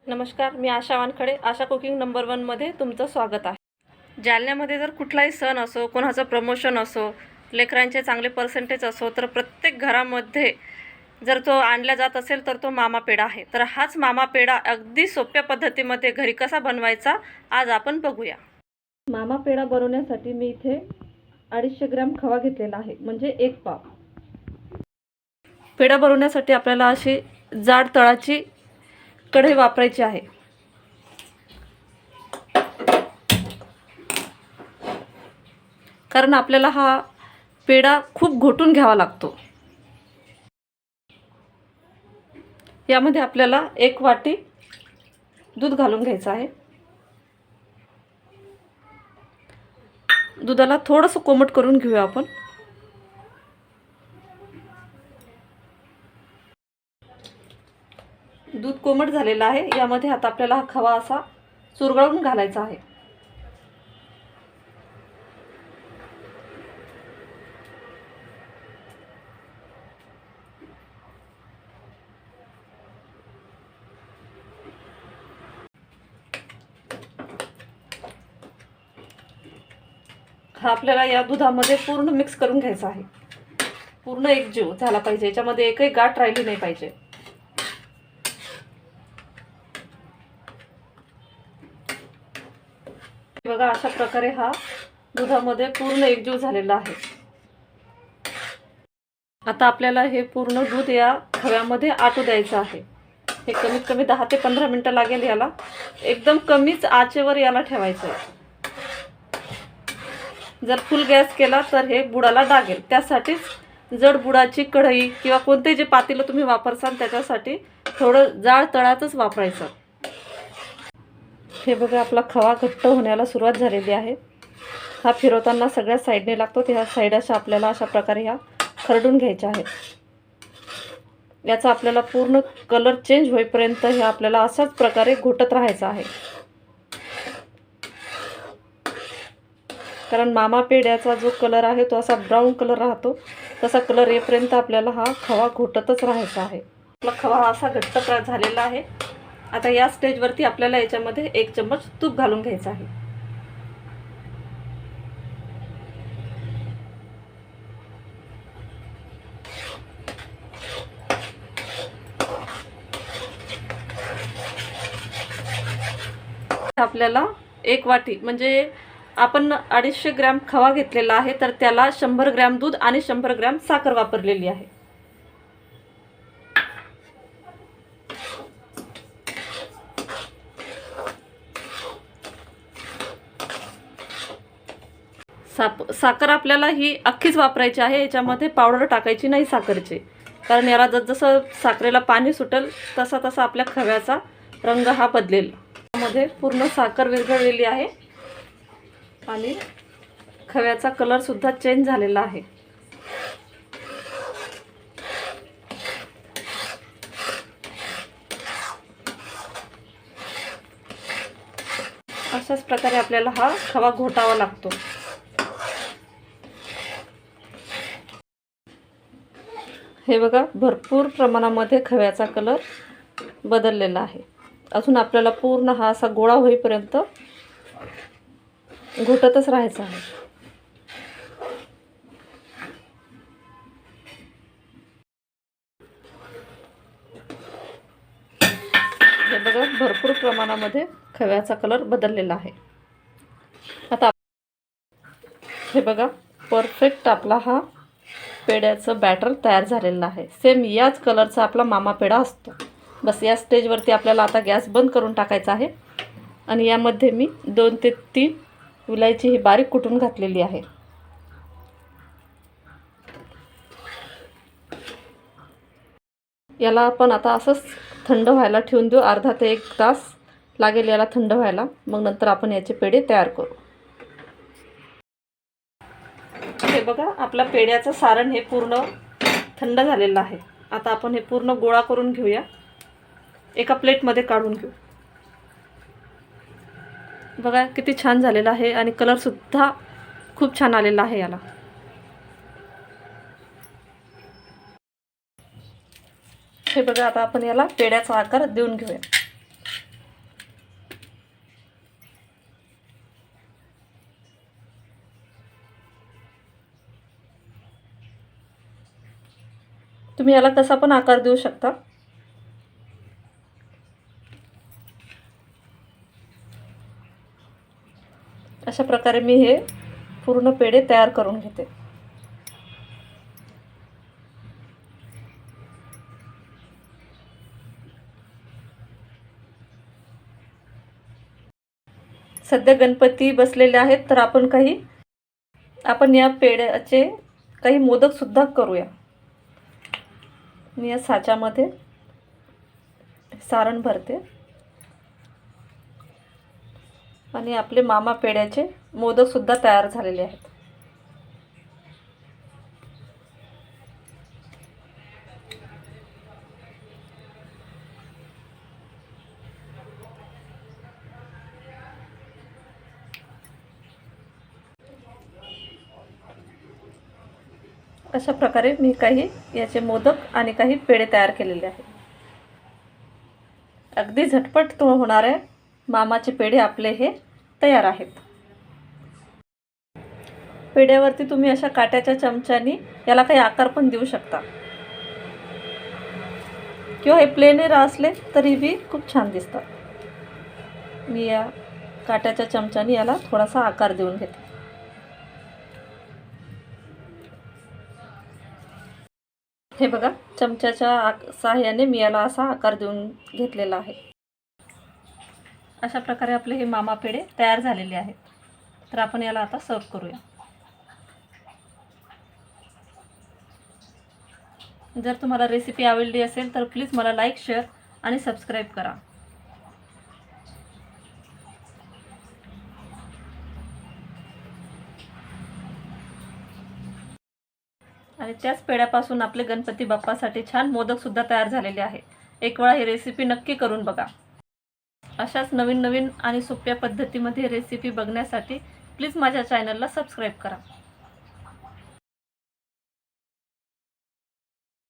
नमस्कार, मी आशा वानखडे. आशा cooking number 1 मध्ये तुमचं स्वागत आहे. जालन्यामध्ये जर कुठलाही सण असो, कोणाचं प्रमोशन असो, लेकरांचे चांगले पर्सेंटेज असो, तर प्रत्येक घरामध्ये जर तो आणला जात असेल तर तो मामा पेढा आहे. तर हाच मामा पेढा अगदी सोप्या पद्धतीमध्ये घरी कसा बनवायचा आज आपण बघूया. मामा पेढा बनवण्यासाठी मी इथे 250 ग्रॅम खवा घेतलेला आहे, म्हणजे 1 पाव. पेढा बनवण्यासाठी आपल्याला अशी जाड तळाची कढई वापरायची आहे. कारण आपल्याला हा पेढा खूप घोटून घ्यावा लागतो. यामध्ये आपल्याला 1 वाटी दूध घालून घ्यायचं आहे. दुधाला थोडंसं कोमट करून घेऊया आपण. दूध कोमट झालेलं आहे. यामध्ये आता आपल्याला हा खवा असा चुरगळून घालायचा आहे. हा आपल्याला या दुधामध्ये पूर्ण मिक्स करून घ्यायचा आहे. पूर्ण एकजीव झाला पाहिजे. याच्यामध्ये एकही गाठ राहिली नाही पाहिजे. बघा, अशा प्रकारे हा दुधामध्ये पूर्ण एकजीव झालेला आहे. आता आपल्याला हे पूर्ण दूध या खव्यामध्ये आटू द्यायचं आहे. हे कमीत कमी 10 ते 15 मिनिटं लागेल. याला एकदम कमीच आचेवर याला ठेवायचं आहे. जर फुल गॅस केला तर हे बुडाला लागेल. त्यासाठीच जड बुडाची कढई किंवा कोणते जे पातेलं तुम्ही वापरसाल त्याच्यासाठी थोडं जाड तळाचंच वापरायचं. हे बघा, आपला खवा घट्ट होण्याला सुरुवात झालेली आहे. हा फिरवताना सगळ्या साईडने लागतो. त्या साईड आपल्याला अशा प्रकारे ह्या खरडून घ्यायच्या आहेत. याचा आपल्याला पूर्ण कलर चेंज होईपर्यंत हे आपल्याला अशाच प्रकारे घोटत राहायचं आहे. कारण मामा पेढ्याचा जो कलर आहे तो असा ब्राऊन कलर राहतो. तसा कलर येईपर्यंत आपल्याला हा खवा घोटतच राहायचा आहे. आपला खवा असा घट्ट झालेला आहे. आता या स्टेजवरती आपल्याला याच्यामध्ये 1 चम्मच तूप घालून घ्यायचं आहे. आपल्याला 1 वाटी म्हणजे आपण 250 ग्रॅम खवा घेतलेला आहे, तर त्याला 100 ग्रॅम दूध आणि 100 ग्रॅम साखर वापरलेली आहे. साखर आपल्याला ही अख्खीच वापरायची आहे. याच्यामध्ये पावडर टाकायची नाही साखरेची. कारण याला जसं साखरेला पाणी सुटेल तसा तसा आपल्या खव्याचा रंग हा बदलेल. यामध्ये पूर्ण साखर विरघळलेली आहे आणि खव्याचा कलर सुद्धा चेंज झालेला आहे. अशाच प्रकारे आपल्याला हा खवा घोटावा लागतो. हे बघा, भरपूर प्रमाणामध्ये खव्याचा कलर बदललेला आहे. अजून आपल्याला पूर्ण हा असा गोळा होईपर्यंत घोटतच राहायचं आहे. हे बघा, भरपूर प्रमाणामध्ये खव्याचा कलर बदललेला आहे. आता हे बघा, परफेक्ट आपला हा पेढ्याचं बॅटर तयार झालेलं आहे. सेम याच कलरचा आपला मामा पेढा असतो. बस या स्टेजवरती आपल्याला आता गॅस बंद करून टाकायचा आहे. आणि यामध्ये मी 2 ते 3 विलायची ही बारीक कुटून घातलेली आहे. याला आपण आता असंच थंड व्हायला ठेवून देऊ. अर्धा ते 1 तास लागेल याला थंड व्हायला. मग नंतर आपण याचे पेढे तयार करू. हे बघा, आपला पेढ्याचं सारण हे पूर्ण थंड झालेलं आहे. आता आपण हे पूर्ण गोळा करून घेऊया. एका प्लेटमध्ये काढून घेऊ. बघा किती छान झालेला आहे आणि कलर सुद्धा खूप छान आलेला आहे याला. हे बघा, आता आपण याला पेढ्याचा आकार देऊन घेऊया. तुम्ही याला कसा पण आकार देऊ शकता. अशा प्रकारे मी हे पूर्ण पेढे तयार करून घेते. सध्या गणपती बसलेले आहेत, तर आपण या पेढ्याचे काही मोदक सुद्धा करूया. मी या साच्यामध्ये सारण भरते आणि आपले मामा पेढ्याचे मोदक सुद्धा तयार झालेले आहेत. अशा प्रकारे मी काही याचे मोदक आणि काही पेढे तयार केलेले आहेत. अगदी झटपट तो होणारे मामाचे पेढे आपले हे तयार आहेत. पेढ्यावरती तुम्ही अशा काट्याच्या चमच्यानी याला काही आकार पण देऊ शकता, किंवा हे प्लेन असले तरी बी खूप छान दिसतात. मी या काट्याच्या चमच्यानी याला थोडासा आकार देऊन घेते. हे बघा, चमच्याच्या सहाय्याने मी याला असा आकार देऊन घेतलेला आहे. अशा प्रकारे आपले हे मामा पेढे तयार झालेले आहेत. तर आपण याला आता सर्व करूया. जर तुम्हाला रेसिपी आवडली असेल तर प्लीज मला लाईक, शेअर आणि सबस्क्राईब करा. आणि त्याच पेढ्यापासून आपले गणपती बाप्पासाठी छान मोदक सुद्धा तयार झालेले आहे. एक वेळा ही रेसिपी नक्की करून बघा. अशाच नवीन नवीन आणि सोप्या पद्धतीमध्ये रेसिपी बघण्यासाठी प्लीज माझ्या चॅनलला सबस्क्राईब करा.